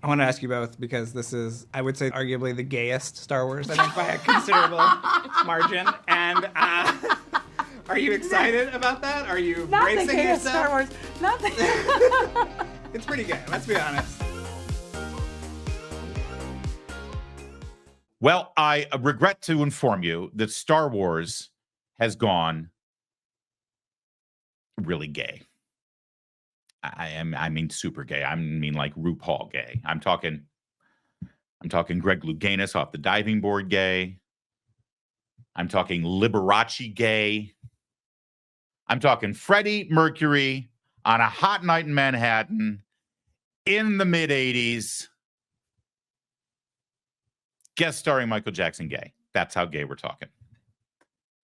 I want to ask you both because this is, I would say, arguably the gayest Star Wars, I think, by a considerable margin. And are you excited about that? Are you Not the bracing gayest yourself? Star Wars. Not the. It's pretty gay, let's be honest. Well, I regret to inform you that Star Wars has gone really gay. I mean super gay. I mean like RuPaul gay. I'm talking Greg Louganis off the diving board gay. I'm talking Liberace gay. I'm talking Freddie Mercury on a hot night in Manhattan in the mid 80s. Guest starring Michael Jackson gay. That's how gay we're talking.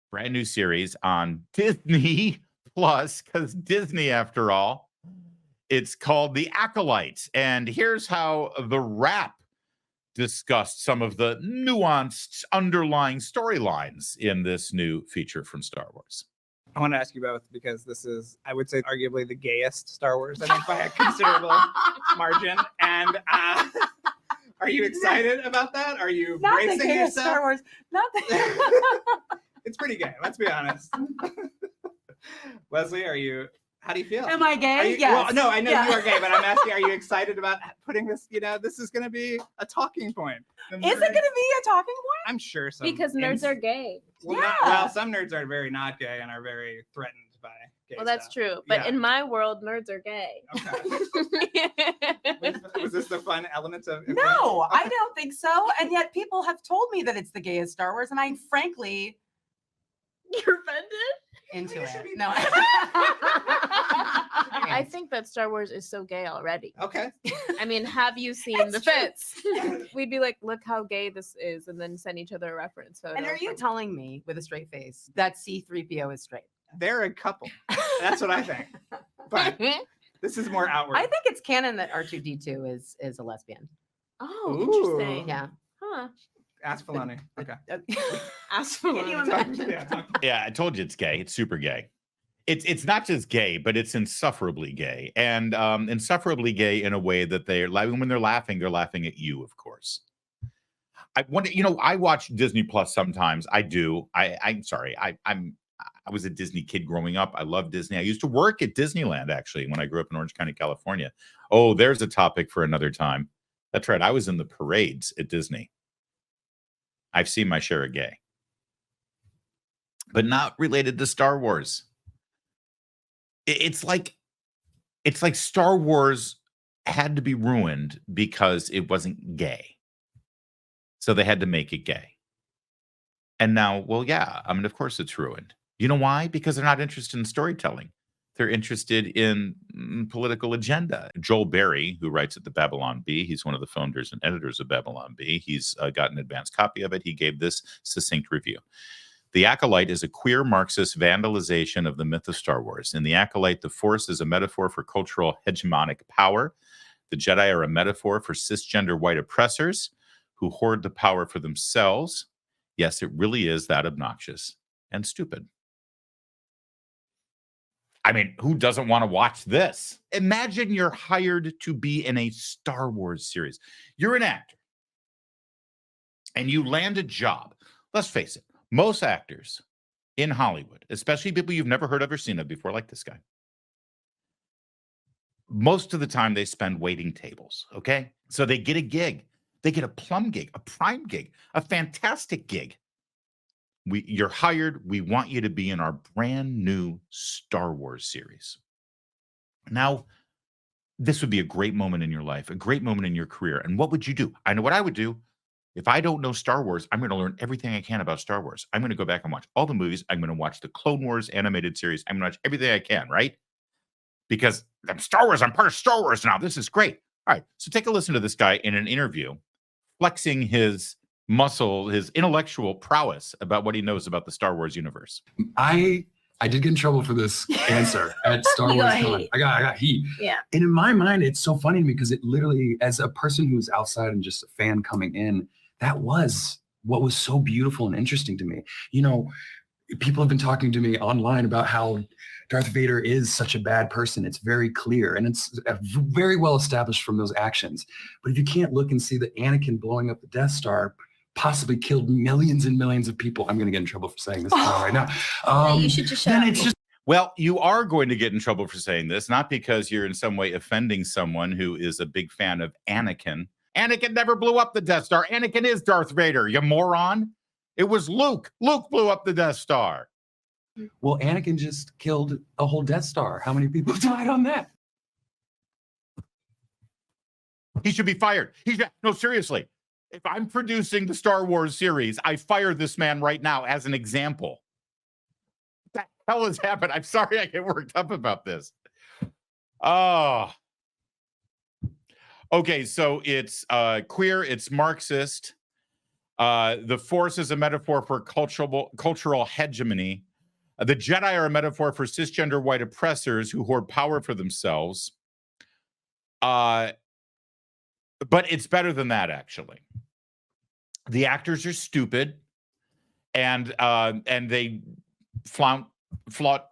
Brand new series on Disney Plus, because Disney, after all. It's called The Acolyte. And here's how the Wrap discussed some of the nuanced underlying storylines in this new feature from Star Wars. I want to ask you both because this is, I would say, arguably the gayest Star Wars, I think, by a considerable margin. And are you excited about that? Are you Not the bracing gayest yourself? Star Wars. Not the. It's pretty gay, let's be honest. Leslie, how do you feel? Am I gay? Yes. Yes. Well, no, I know Yeah. you are gay, but I'm asking, are you excited about putting this, this is going to be a talking point. Is it going to be a talking point? I'm sure so. Because nerds are gay. Well, Yeah. some nerds are very not gay and are very threatened by gay Well, that's stuff. true. But Yeah. in my world, nerds are gay. Okay. Was this the fun element of it? No, Okay. I don't think so. And yet people have told me that it's the gayest Star Wars, and I frankly You're offended? into You should it. be- No. I think that Star Wars is so gay already. Okay. I mean, have you seen It's the true. fits? We'd be like, look how gay this is, and then send each other a reference photo. And are you from- telling me with a straight face that C-3PO is straight? They're a couple. That's what I think. But this is more outward. I think it's canon that R2D2 is a lesbian. Oh, Ooh. interesting. Yeah. Huh. Ask Filoni. Okay. Ask for Can you one. imagine? Yeah, I told you it's gay. It's super gay. It's not just gay, but it's insufferably gay. And insufferably gay in a way that when they're laughing at you, of course. I watch Disney Plus sometimes. I do. I'm sorry. I was a Disney kid growing up. I love Disney. I used to work at Disneyland, actually, when I grew up in Orange County, California. Oh, there's a topic for another time. That's right. I was in the parades at Disney. I've seen my share of gay. But not related to Star Wars. It's like Star Wars had to be ruined because it wasn't gay. So they had to make it gay. And now, well, yeah, I mean, of course it's ruined. You know why? Because they're not interested in storytelling. They're interested in political agenda. Joel Berry, who writes at the Babylon Bee, he's one of the founders and editors of Babylon Bee. He's got an advanced copy of it. He gave this succinct review. The Acolyte is a queer Marxist vandalization of the myth of Star Wars. In The Acolyte, the Force is a metaphor for cultural hegemonic power. The Jedi are a metaphor for cisgender white oppressors who hoard the power for themselves. Yes, it really is that obnoxious and stupid. I mean, who doesn't want to watch this? Imagine you're hired to be in a Star Wars series. You're an actor and you land a job. Let's face it, most actors in Hollywood, especially people you've never heard of or seen of before, like this guy, most of the time they spend waiting tables, okay? So they get a gig. They get a plum gig, a prime gig, a fantastic gig. You're hired. We want you to be in our brand new Star Wars series. Now, this would be a great moment in your life, a great moment in your career. And what would you do? I know what I would do. If I don't know Star Wars, I'm going to learn everything I can about Star Wars. I'm going to go back and watch all the movies. I'm going to watch the Clone Wars animated series. I'm going to watch everything I can, right? Because I'm Star Wars. I'm part of Star Wars now. This is great. All right. So take a listen to this guy in an interview, flexing his muscle, his intellectual prowess about what he knows about the Star Wars universe. I did get in trouble for this answer at Star You Wars got Con. heat. I got heat. Yeah. And in my mind, it's so funny to me because it literally, as a person who's outside and just a fan coming in, that was what was so beautiful and interesting to me. You know, people have been talking to me online about how Darth Vader is such a bad person. It's very clear, and it's very well established from those actions. But if you can't look and see that Anakin blowing up the Death Star possibly killed millions and millions of people, I'm going to get in trouble for saying this right now. You should just shut then up. it's just Well, you are going to get in trouble for saying this, not because you're in some way offending someone who is a big fan of Anakin. Anakin never blew up the Death Star. Anakin is Darth Vader, you moron. It was Luke. Luke blew up the Death Star. well, Anakin just killed a whole Death Star. How many people died on that? He should be fired. No, seriously. If I'm producing the Star Wars series, I fire this man right now as an example. What the hell has happened? I'm sorry I get worked up about this. Oh. Okay, so it's queer, it's Marxist. The Force is a metaphor for cultural hegemony. The Jedi are a metaphor for cisgender white oppressors who hoard power for themselves. But it's better than that, actually. The actors are stupid, and they flaunt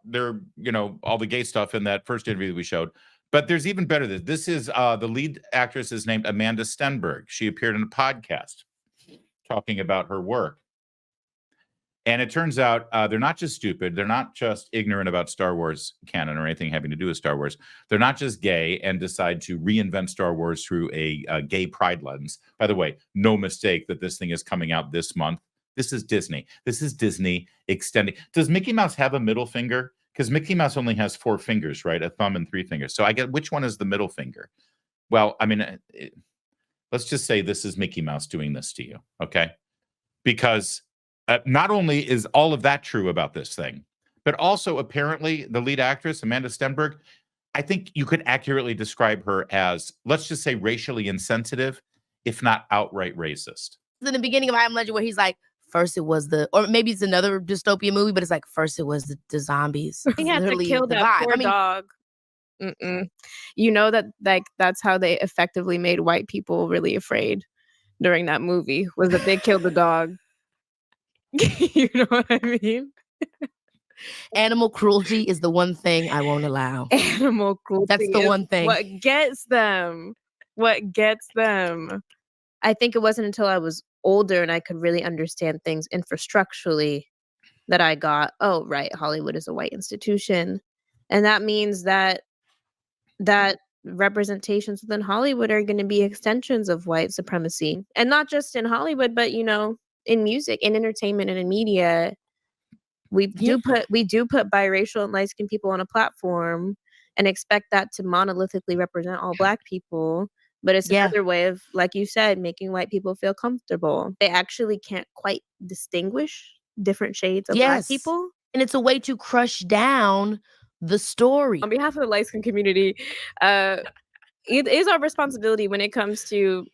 their, all the gay stuff in that first interview that we showed. But there's even better than this. This is the lead actress is named Amanda Stenberg. She appeared in a podcast talking about her work. And it turns out they're not just stupid. They're not just ignorant about Star Wars canon or anything having to do with Star Wars. They're not just gay and decide to reinvent Star Wars through a gay pride lens. By the way, no mistake that this thing is coming out this month. This is Disney. This is Disney extending. Does Mickey Mouse have a middle finger? Because Mickey Mouse only has 4 fingers, right? A thumb and 3 fingers. So I get which one is the middle finger? Well, I mean, let's just say this is Mickey Mouse doing this to you, okay? Because not only is all of that true about this thing, but also apparently the lead actress, Amanda Stenberg, I think you could accurately describe her as, let's just say, racially insensitive, if not outright racist. In the beginning of I Am Legend where he's like, first it was or maybe it's another dystopian movie, but it's like, first it was the zombies. He had to Literally kill the that vibe. poor dog. You know that that's how they effectively made white people really afraid during that movie, was that they killed the dog. You know what I mean? Animal cruelty is the one thing I won't allow. Animal cruelty. That's the is one thing. What gets them. I think it wasn't until I was older and I could really understand things infrastructurally that I got, oh, right, Hollywood is a white institution. And that means that representations within Hollywood are going to be extensions of white supremacy. And not just in Hollywood, but, in music, in entertainment, and in media. We do put biracial and light-skinned people on a platform and expect that to monolithically represent all Black people. But it's another way of, like you said, making white people feel comfortable. They actually can't quite distinguish different shades of Black people. And it's a way to crush down the story. On behalf of the light-skinned community, it is our responsibility when it comes to,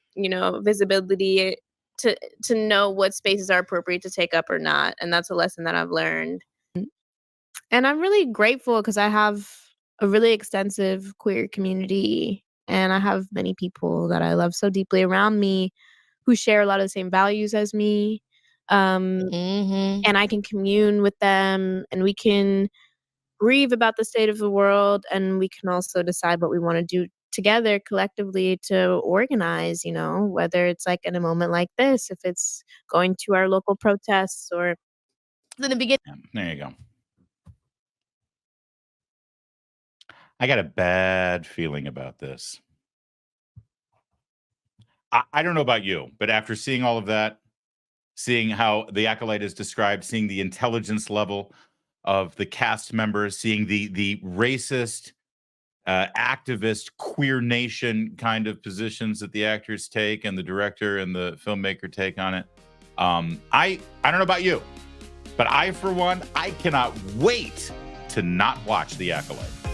visibility to know what spaces are appropriate to take up or not. And that's a lesson that I've learned. And I'm really grateful because I have a really extensive queer community. And I have many people that I love so deeply around me who share a lot of the same values as me. And I can commune with them and we can grieve about the state of the world. And we can also decide what we want to do together collectively to organize, whether it's like in a moment like this, if it's going to our local protests or in the beginning. There you go. I got a bad feeling about this. I don't know about you, but after seeing all of that, seeing how the Acolyte is described, seeing the intelligence level of the cast members, seeing the racist, activist, queer nation kind of positions that the actors take and the director and the filmmaker take on it. I don't know about you, but I, for one, I cannot wait to not watch The Acolyte.